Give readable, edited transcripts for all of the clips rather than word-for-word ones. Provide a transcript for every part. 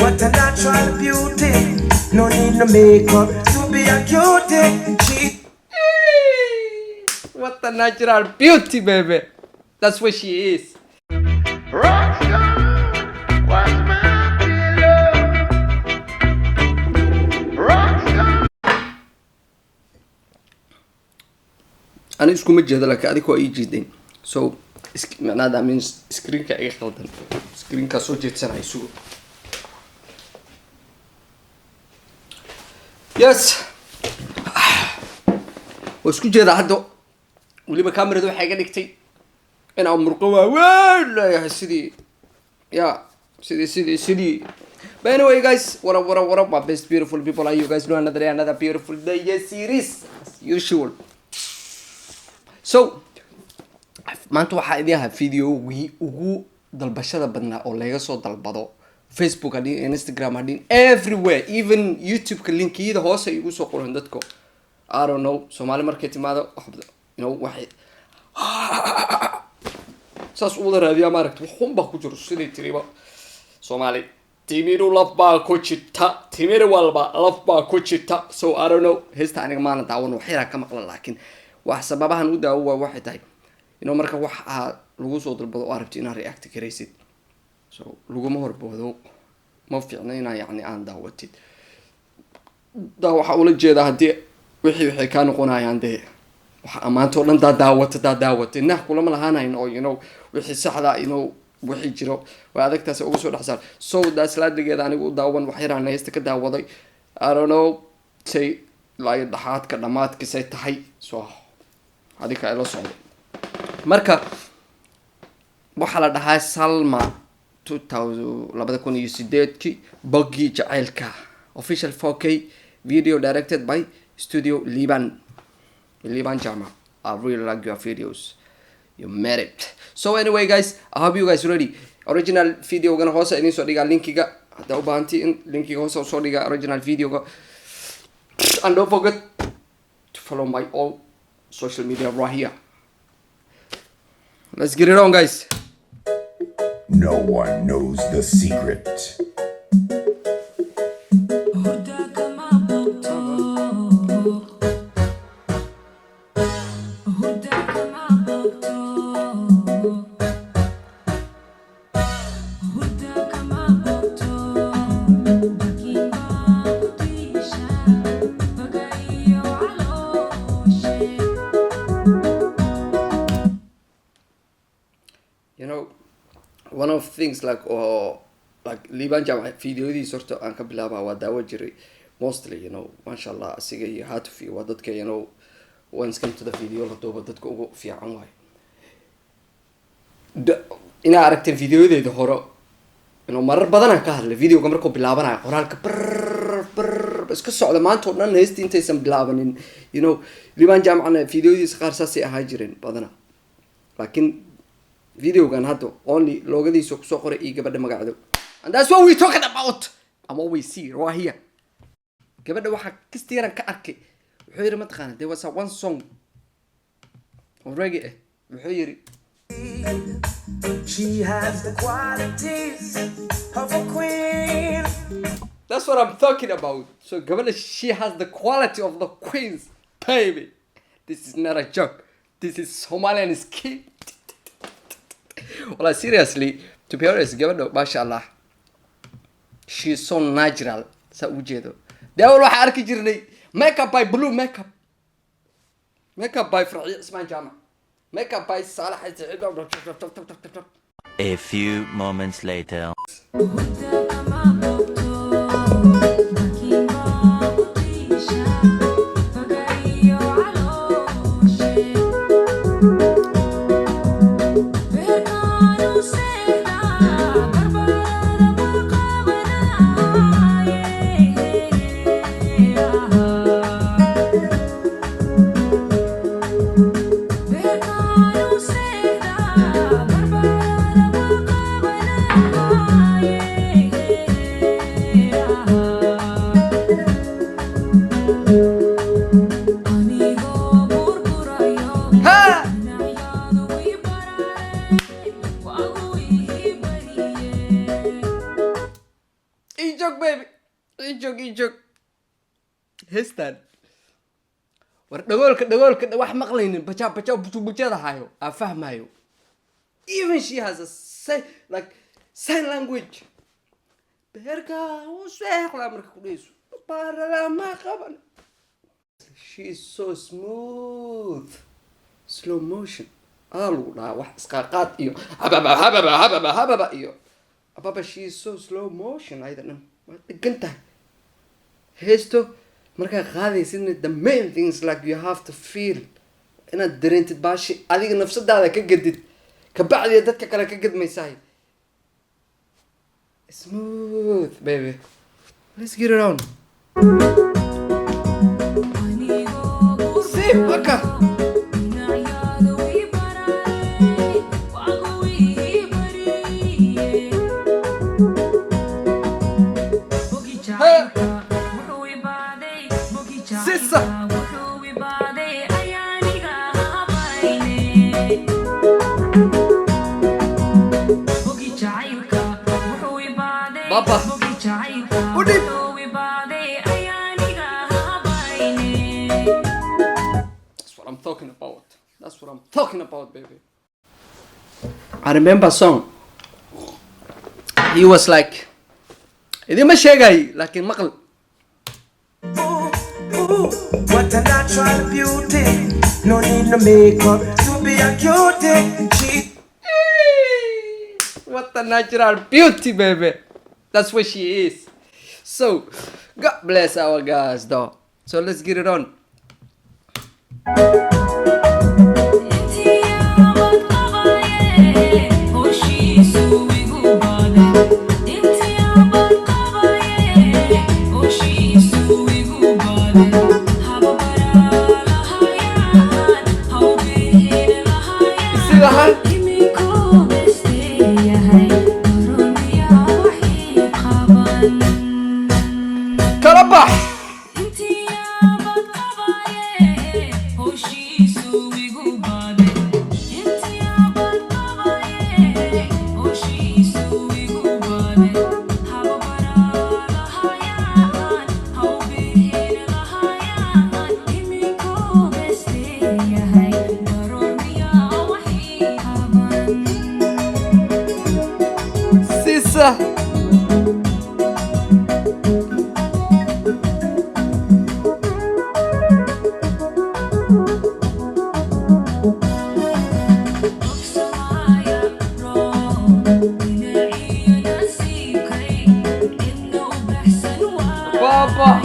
what a natural beauty. No need no makeup to be a cutie. She What a natural beauty, baby. That's what she is. Rockstar was my pillow. Rockstar. أنا إيش كم جدا لك هذيك هو إيه جدا. So معناه ده من screen كأي خلطة. Screen كسر جد سنة يسوع. Yes. وإيش كم جدا هذا. ولي بكاميرا ده حاجة نكتي. أنا عمرك ولا يا سيدي. Yeah. City. But anyway, guys, what up, my best beautiful people? Are you guys doing another day, another beautiful day? Yes, series as usual. So, maanta waxaa idin ahaa videogii ugu dalbashada badnaa oo laga soo dalbado Facebook hadhiin, Instagram hadhiin, everywhere, even YouTube-ka linkiyada hoose ay igu soo qoran dadko. I don't know, Soomaali markay timaado, you know, waxay saas u wada raadiyaa maaragta waxun baa ku jiro siday tiriba Soomaali timiru laf baa ku jirta timir walba laf baa ku jirta. So I don't know, heesta aniga maana daawan waxyara ka maqlan laakiin wax sababahan u daawo waxay tahay inuu marka waxa lagu soo dalbado oo arabti inaad react gareysid. So laguma horboodo ma fiicna inaa yacni aan daawatid daa waxa ula jeeda haddii wixii ka noqonayaan dee waxa amaanto dhan daawata nah kulama lahaanayn oo you know wixii saxda inuu wixii jiro waa adagtaas ugu soo dhaxsar. So that's laadigeeda anigu u daawan wax yaraan heesta ka daawaday. I don't know say like dhaxaadka dhamaadkiisay tahay. So hadika ay la socdo marka waxa la dhahaa Salma 2008 Boggy Jacaylka official 4K video directed by Studio Liban Jama. I really like your videos. You made it. So anyway, guys, I hope you guys ready. Original video gana hoose idin soo dhigaa linkiga hadda u baahantii in linkiga hoose soo dhigaa original videoga. And don't forget to follow my all social media right here. Let's get it on, guys. No one knows the secret. You know, one of things like Liban Jama videodiis horta aan ka bilaabaa waa daawo jiray mostly, you know, mashallah asiga iyo Hatfi waa dadka, you know, once come to the video la duuba dadka ugu fiican waay. Inaa aragteen videodeeda hore, you know, marar badan aan ka hadlay videoga markuu bilaabanayo qoraalka iska socda maanta oo dhan heestii intaysan bilaabanin, you know, Liban Jama videodiis qaar saasay ahaa jireen badana. Laakiin videogan hadda only logadiisa ku soo qoray iyo gabadha magaceedu. And that's what we talking about. I'm always see right here. Gabadha waxa kastiran ka arkay wuxuu yiri mataqaan there was a one song of reggae wuxuu yiri She has the qualities of a queen. That's what I'm talking about. So gabadha she has the quality of the queens, baby. This is not a joke. This is Somalian skin. Well, seriously, to be honest, gabadha mashallah, she's so natural. Sa ujeedo. Dawal waxa arki jirnay makeup by Blue Makeup. Makeup by Farci Ismaan Jama. Makeup by Salah. A few moments later. joke baby joke heestan war dhagoolka wax maqlaynin baja bujada hayo aan fahmayo even she has a sign language beerka uu seexla marka ku dhayso baarala ma qaban she is so smooth slow motion lagu dhaha wax isqaaqaad iyo hababa iyo ababa she is so slow motion aydan waa degantahay heesto markaa qaadaysidna the main things like you have to feel inaad dareentid baashi adiga nafsadaada ka gadid kabacdi dadka kale ka gadmaysahay smooth baby let's get it on see waka Papa. Udip. That's what I'm talking about. That's what I'm talking about, baby. I remember a song. He was like, idima sheegay laakiin maqal. What a natural beauty. No need no makeup to be a cutie. What a natural beauty, baby. That's what she is. So, God bless our guys, though. So let's get it on. See the hand? Kalabax! Sisa! Papa!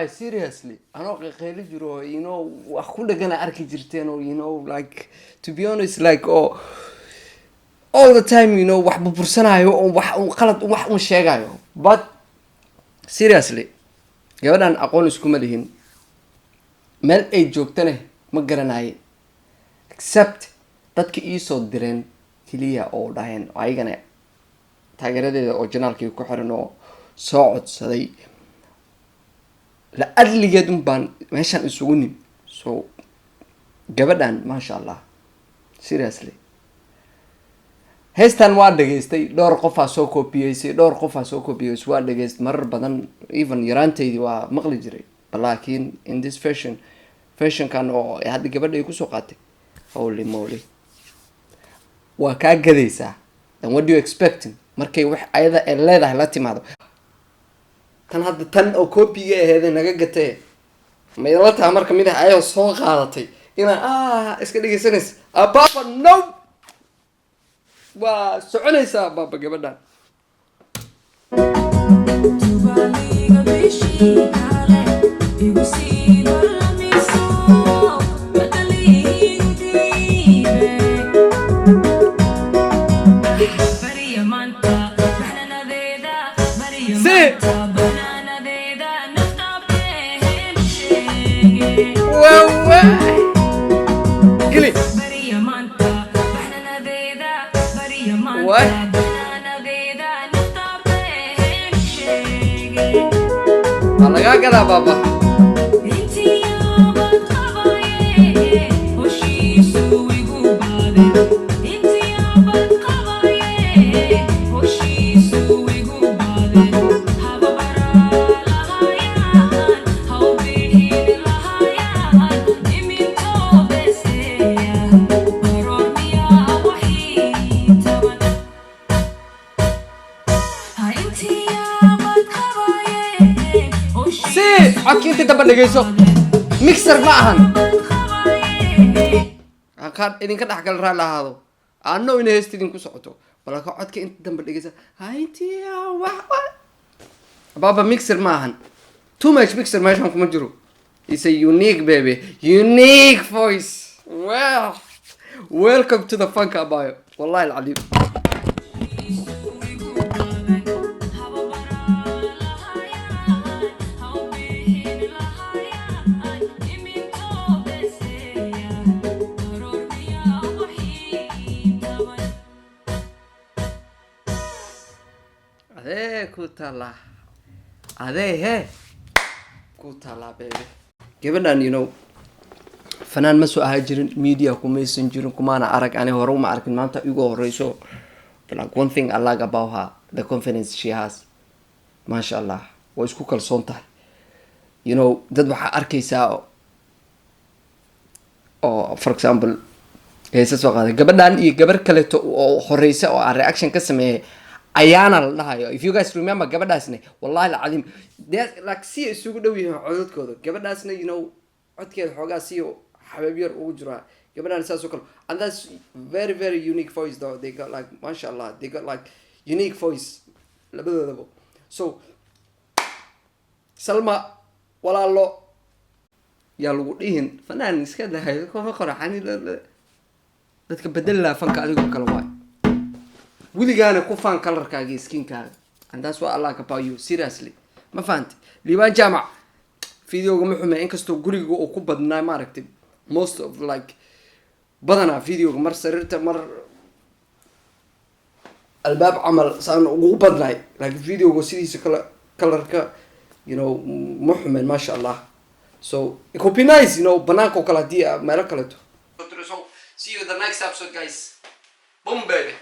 Seriously, I don't know, you know, wax ku dhagan arki jirteen oo you know like to be honest like all the time you know wax burbursanayo oo wax qalad wax sheegayo but seriously gabadhan aqoon isku ma lihin meel ay joogtana ma garanayo except dadka ii soo direen kaliya oo dhahayn ayagana taageeradeeda oo janaalkii ku xiran oo soo codsaday la adligeed baan meeshan isugu nim so gabadhan masha Allah seriously heestan waa dhageystay dhowr qof soo copy-yeysay waa dhageystay marar badan even yaraanteydii waa maqli jiray laakiin in this fashion kan oo hadda gabadha ay ku soo qaatay holy moly waa ka gadaysaa then what do you expect markay wax ayada ay leedahay la timaado tan hadda tan oo copy-ga aheed naga gatay meela taa marka mid ah ayo soo qaadatay ina iska dhigaysanaysa papa no waa soconaysaa baaba gabadhan geli waa lagaa gadaa baaba codki inta damba dhegeyso mixer ma ahan aan idinka dhexgal raali ahaado ano ina heesta idinku socoto balaka codka inta damba dhegeysa hayntiya baba mixer ma ahan too much mixer meeshan kuma jiro it's a unique baby unique voice well welcome to the funk abayo wallahi alazim kutala he kutala baby gabadhan you know fanaan ma soo ahaa jirin media kumaysan jirin kumaana arag ani hore uma arkin maanta igu horeyso like one thing I like about her the confidence she has masha Allah way isku kalsoon tahay you know dad waxa arkaysaa oo for example heesa soo qaaday gabadhan iyo gabar kale oo horeysa oo reaction ka sameeyay ayaana la dhahayo if you guys remember gabadhaasna wallahi alazim like si isugu dhow yihiin codadkooda gabadhaasna you know codkeeda xoogaa si xabaab yar ugu jira gabadhan saas oo kale and that's very very unique voice though they got like mashallah they got like unique voice labadoodaba so Salma walaalo yaa lagu dhihin fanaan iska dahay kuma qoraxani dadka bedel fanka adigu kala waay wiligaana ku faan colorkaaga skinkaaga and that's what I like about you seriously ma fahanti liibaan jaamac videoga ma xume inkastoo guriga uu ku badnaa ma aragtay most of like badana videoga mar sariirta mar albaab camal saan ugu badnay like videoga sidiisa kala colorka you know ma xume masha Allah so it could be nice you know banaanka kala diya meelo kale to see you in the next episode guys boom baby